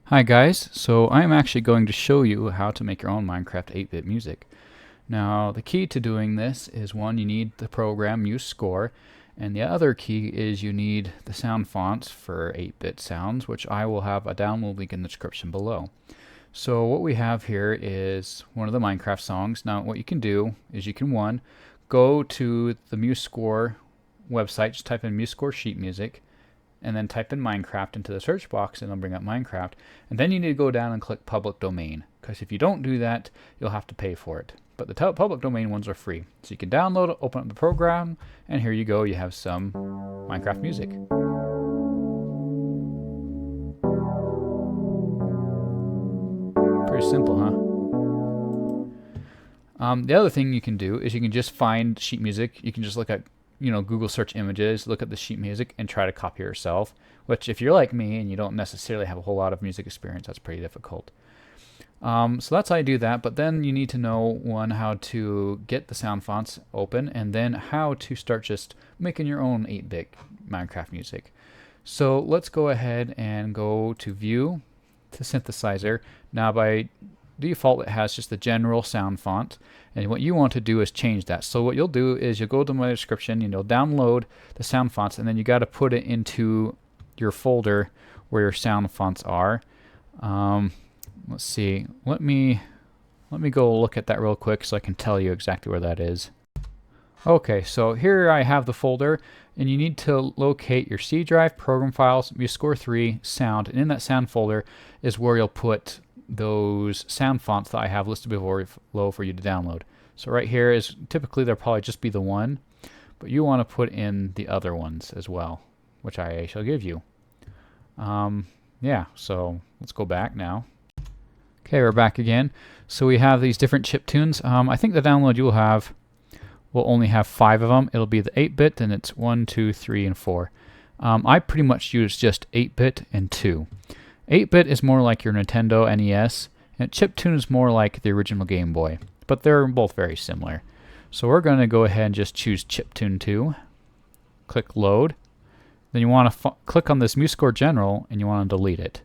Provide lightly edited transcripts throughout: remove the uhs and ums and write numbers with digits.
Hi guys, so I'm actually going to show you how to make your own Minecraft 8-bit music. Now the key to doing this is one, you need the program MuseScore, and the other key is you need the sound fonts for 8-bit sounds, which I will have a download link in the description below. So what we have here is one of the Minecraft songs. Now what you can do is you can go to the MuseScore website, just type in MuseScore sheet music, and then type in Minecraft into the search box and it'll bring up Minecraft. And then you need to go down and click public domain, because if you don't do that, you'll have to pay for it. But the public domain ones are free. So you can download it, open up the program, and here you go, you have some Minecraft music. Pretty simple, huh? The other thing you can do is you can just find sheet music. You can just look at Google search images, look at the sheet music, and try to copy yourself, which if you're like me and you don't necessarily have a whole lot of music experience, that's pretty difficult. So that's how you do that, but then you need to know, one, how to get the sound fonts open, and then how to start just making your own 8-bit Minecraft music. So let's go ahead and go to View, to Synthesizer. Now by default it has just the general sound font, and what you want to do is change that. So what you'll do is you'll go to my description and you'll download the sound fonts, and then you got to put it into your folder where your sound fonts are. Let's see, let me go look at that real quick so I can tell you exactly where that is. Okay, so here I have the folder, and you need to locate your C drive, program files, MuseScore 3, sound, and in that sound folder is where you'll put those sound fonts that I have listed below for you to download. So right here is typically there'll probably just be the one, but you want to put in the other ones as well, which I shall give you. Yeah, so let's go back now. Okay, we're back again. So we have these different chiptunes. I think the download you'll have will only have 5 of them. It'll be the 8-bit, and it's 1, 2, 3, and 4. I pretty much use just 8-bit and 2. 8-bit is more like your Nintendo NES, and Chiptune is more like the original Game Boy, but they're both very similar. So we're going to go ahead and just choose Chiptune 2, click Load, then you want to click on this MuseScore General, and you want to delete it.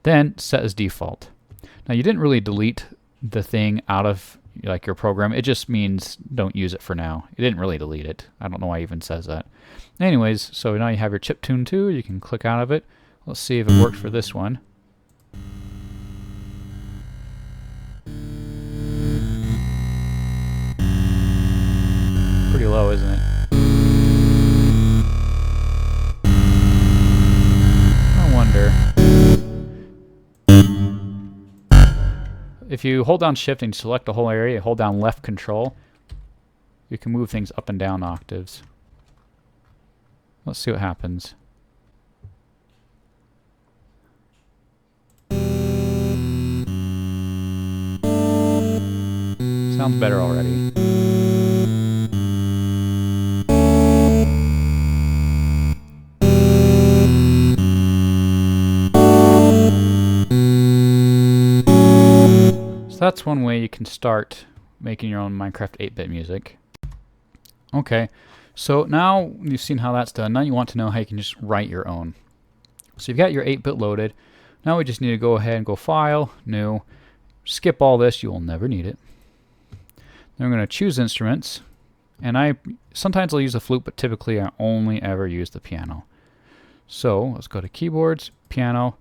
Then set as default. Now you didn't really delete the thing out of your program, it just means don't use it for now. You didn't really delete it. I don't know why it even says that. Anyways, so now you have your Chiptune 2, you can click out of it. Let's see if it worked for this one. Pretty low, isn't it? I wonder. If you hold down Shift and select the whole area, hold down left Control, you can move things up and down octaves. Let's see what happens. Sounds better already. So that's one way you can start making your own Minecraft 8-bit music. Okay, so now you've seen how that's done. Now you want to know how you can just write your own. So you've got your 8-bit loaded. Now we just need to go ahead and go File, New, skip all this, you will never need it. Then we're going to choose instruments, and sometimes I'll use the flute, but typically I only ever use the piano. So let's go to Keyboards, Piano.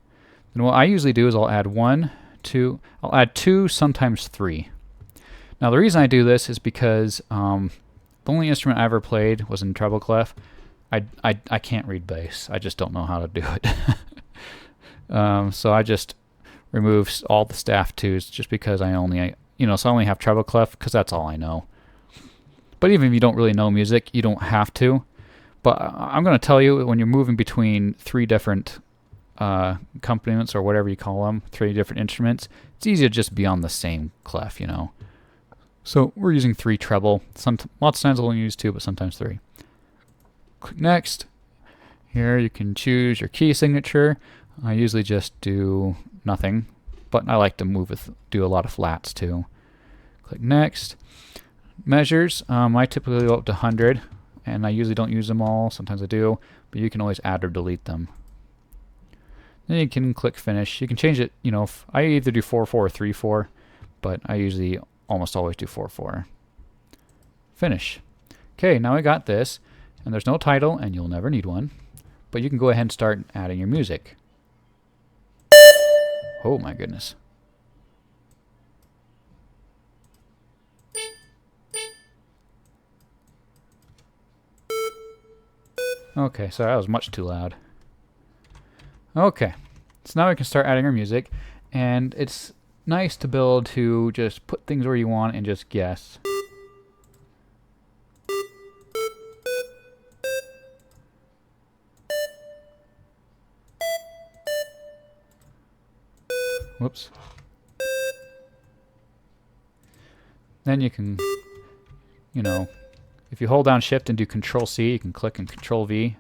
Then what I usually do is I'll add 1, 2, I'll add 2, sometimes 3. Now the reason I do this is because the only instrument I ever played was in treble clef. I can't read bass. I just don't know how to do it. So I just remove all the staff 2s just because I only have treble clef because that's all I know. But even if you don't really know music, you don't have to. But I'm going to tell you, when you're moving between 3 different accompaniments, or whatever you call them, 3 different instruments, it's easy to just be on the same clef, So we're using 3 treble. Lots of times I'll only use 2, but sometimes 3. Click Next. Here you can choose your key signature. I usually just do nothing, but I like to do a lot of flats too. Click Next. Measures, I typically go up to 100, and I usually don't use them all. Sometimes I do, but you can always add or delete them. Then you can click finish. You can change it, you know, I either do 4/4 or 3/4, but I usually almost always do 4/4. Finish. Okay, now I got this, and there's no title, and you'll never need one, but you can go ahead and start adding your music. Oh my goodness. Okay, so that was much too loud. Okay, so now we can start adding our music, and it's nice to be able to just put things where you want and just guess. Whoops. Then you can, you know, if you hold down Shift and do Control C, you can click and Control V.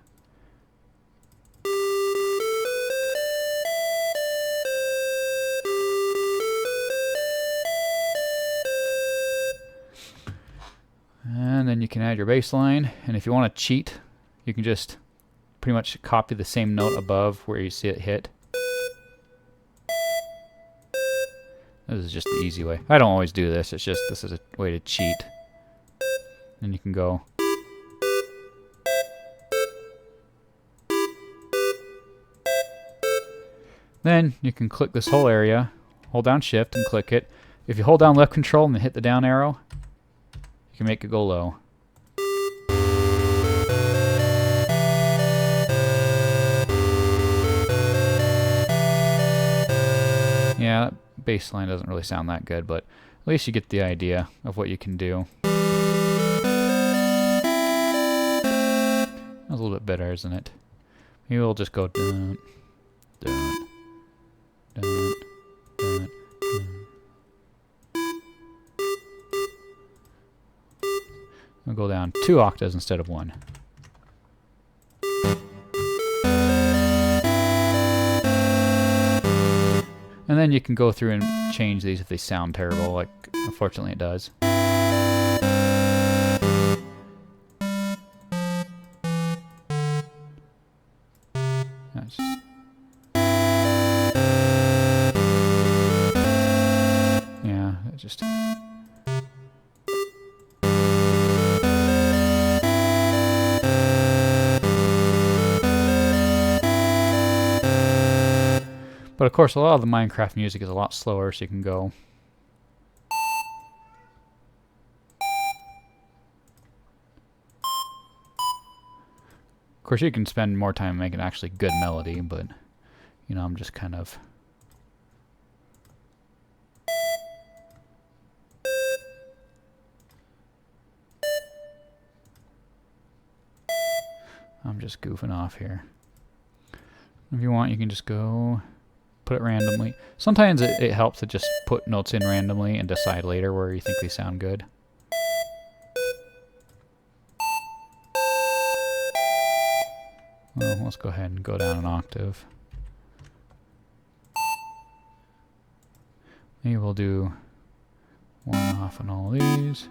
And then you can add your bass line, and if you want to cheat, you can just pretty much copy the same note above where you see it hit. This is just the easy way. I don't always do this, it's just this is a way to cheat. And you can go. Then you can click this whole area, hold down Shift and click it. If you hold down left control and then hit the down arrow, you can make it go low. Yeah, that bass line doesn't really sound that good, but at least you get the idea of what you can do. That was a little bit better, isn't it? Maybe we'll just go dun, dun, dun, dun, dun. We'll go down 2 octaves instead of 1. And then you can go through and change these if they sound terrible, like unfortunately it does. That's just yeah, it just but of course, a lot of the Minecraft music is a lot slower, so you can go. Of course, you can spend more time making actually good melody, but, you know, I'm just kind of. I'm just goofing off here. If you want, you can just go. Put it randomly. Sometimes it helps to just put notes in randomly and decide later where you think they sound good. Well, let's go ahead and go down an octave. Maybe we'll do 1 off on all these.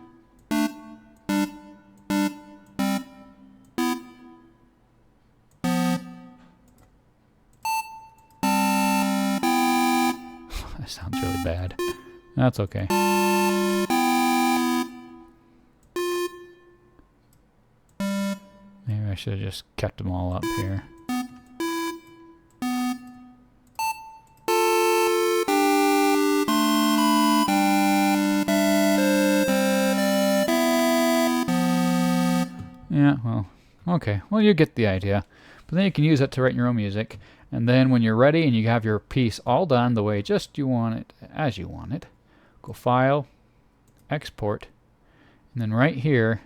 That sounds really bad. That's okay. Maybe I should have just kept them all up here. Yeah, well, okay. Well, you get the idea. But then you can use that to write your own music. And then when you're ready and you have your piece all done the way just you want it, as you want it, go File, Export, and then right here,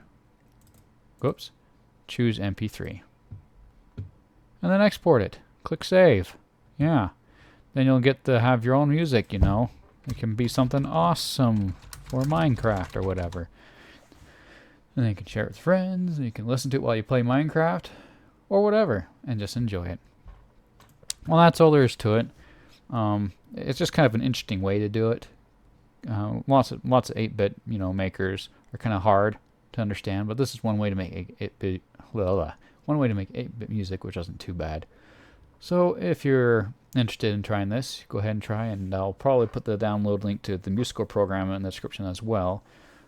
whoops, choose MP3. And then export it. Click Save. Yeah. Then you'll get to have your own music, you know. It can be something awesome for Minecraft or whatever. And then you can share it with friends, and you can listen to it while you play Minecraft, or whatever, and just enjoy it. Well, that's all there is to it. It's just kind of an interesting way to do it. Lots of 8-bit, you know, makers are kind of hard to understand, but this is one way to make 8-bit 8-bit music, which isn't too bad. So if you're interested in trying this, go ahead and try, and I'll probably put the download link to the MuseScore program in the description as well.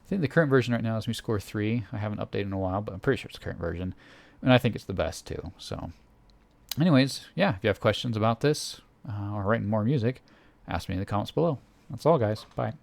I think the current version right now is MuseScore 3. I haven't updated in a while, but I'm pretty sure it's the current version. And I think it's the best too. So anyways, yeah, if you have questions about this or writing more music, ask me in the comments below. That's all, guys. Bye.